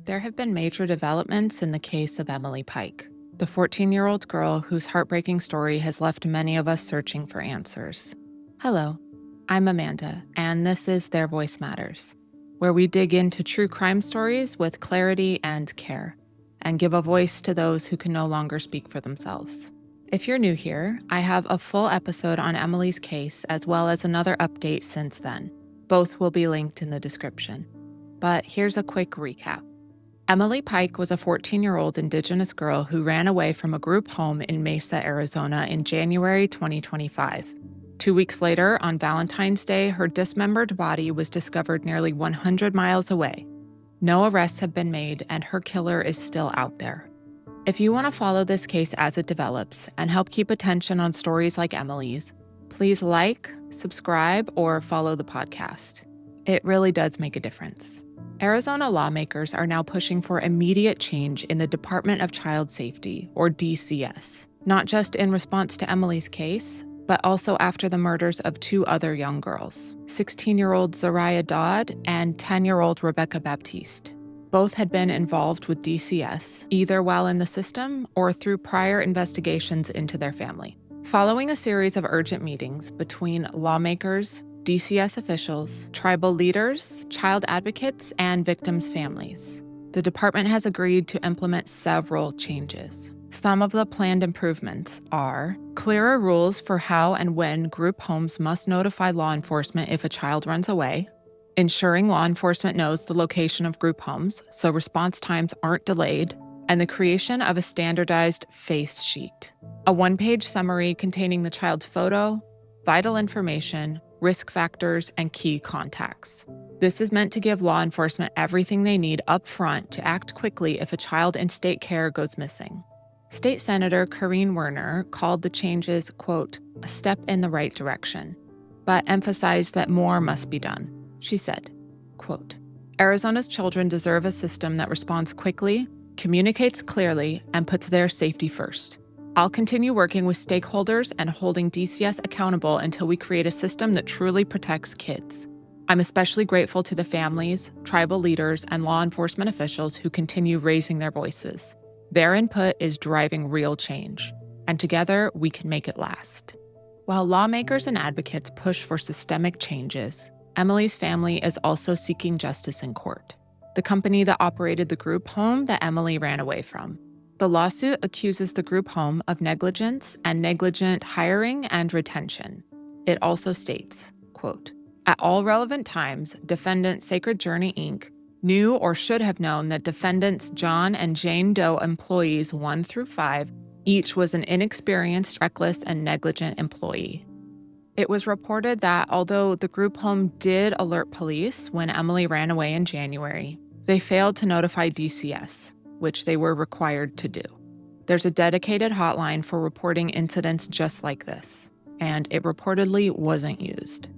There have been major developments in the case of Emily Pike, the 14-year-old girl whose heartbreaking story has left many of us searching for answers. Hello, I'm Amanda, and this is Their Voice Matters, where we dig into true crime stories with clarity and care, and give a voice to those who can no longer speak for themselves. If you're new here, I have a full episode on Emily's case as well as another update since then. Both will be linked in the description. But here's a quick recap. Emily Pike was a 14-year-old Indigenous girl who ran away from a group home in Mesa, Arizona in January 2025. 2 weeks later, on Valentine's Day, her dismembered body was discovered nearly 100 miles away. No arrests have been made, and her killer is still out there. If you want to follow this case as it develops and help keep attention on stories like Emily's, please like, subscribe, or follow the podcast. It really does make a difference. Arizona lawmakers are now pushing for immediate change in the Department of Child Safety, or DCS, not just in response to Emily's case, but also after the murders of two other young girls, 16-year-old Zariah Dodd and 10-year-old Rebecca Baptiste. Both had been involved with DCS, either while in the system or through prior investigations into their family. Following a series of urgent meetings between lawmakers, DCS officials, tribal leaders, child advocates, and victims' families, the department has agreed to implement several changes. Some of the planned improvements are clearer rules for how and when group homes must notify law enforcement if a child runs away, ensuring law enforcement knows the location of group homes so response times aren't delayed, and the creation of a standardized face sheet, a one-page summary containing the child's photo, vital information, risk factors, and key contacts. This is meant to give law enforcement everything they need up front to act quickly if a child in state care goes missing. State Senator Corrine Werner called the changes, quote, a step in the right direction, but emphasized that more must be done. She said, quote, Arizona's children deserve a system that responds quickly, communicates clearly, and puts their safety first. I'll continue working with stakeholders and holding DCS accountable until we create a system that truly protects kids. I'm especially grateful to the families, tribal leaders, and law enforcement officials who continue raising their voices. Their input is driving real change, and together we can make it last. While lawmakers and advocates push for systemic changes, Emily's family is also seeking justice in court. The company that operated the group home that Emily ran away from. The lawsuit accuses the group home of negligence and negligent hiring and retention. It also states, quote, at all relevant times, defendant Sacred Journey, Inc. knew or should have known that defendants John and Jane Doe employees 1 through 5 each was an inexperienced, reckless, and negligent employee. It was reported that although the group home did alert police when Emily ran away in January, they failed to notify DCS, which they were required to do. There's a dedicated hotline for reporting incidents just like this, and it reportedly wasn't used.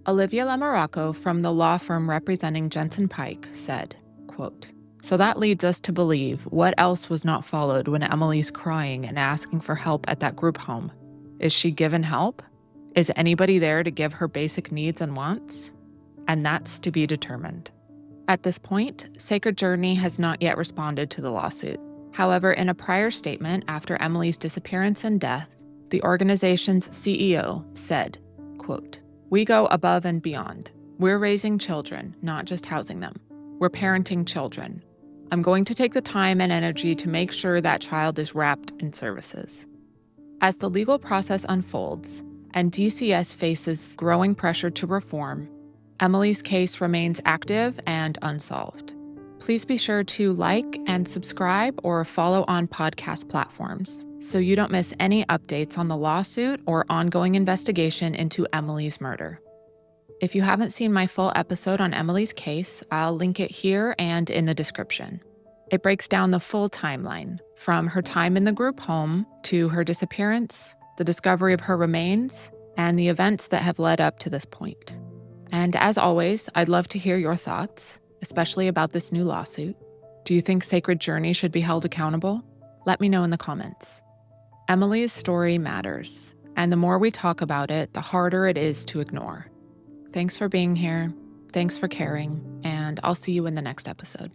Olivia Lamoraco from the law firm representing Jensen Pike said, quote, so that leads us to believe what else was not followed when Emily's crying and asking for help at that group home. Is she given help? Is anybody there to give her basic needs and wants? And that's to be determined. At this point, Sacred Journey has not yet responded to the lawsuit. However, in a prior statement after Emily's disappearance and death, the organization's CEO said, quote, we go above and beyond. We're raising children, not just housing them. We're parenting children. I'm going to take the time and energy to make sure that child is wrapped in services. As the legal process unfolds and DCS faces growing pressure to reform, Emily's case remains active and unsolved. Please be sure to like and subscribe or follow on podcast platforms so you don't miss any updates on the lawsuit or ongoing investigation into Emily's murder. If you haven't seen my full episode on Emily's case, I'll link it here and in the description. It breaks down the full timeline, from her time in the group home to her disappearance, the discovery of her remains, and the events that have led up to this point. And as always, I'd love to hear your thoughts, especially about this new lawsuit. Do you think Sacred Journey should be held accountable? Let me know in the comments. Emily's story matters, and the more we talk about it, the harder it is to ignore. Thanks for being here, thanks for caring, and I'll see you in the next episode.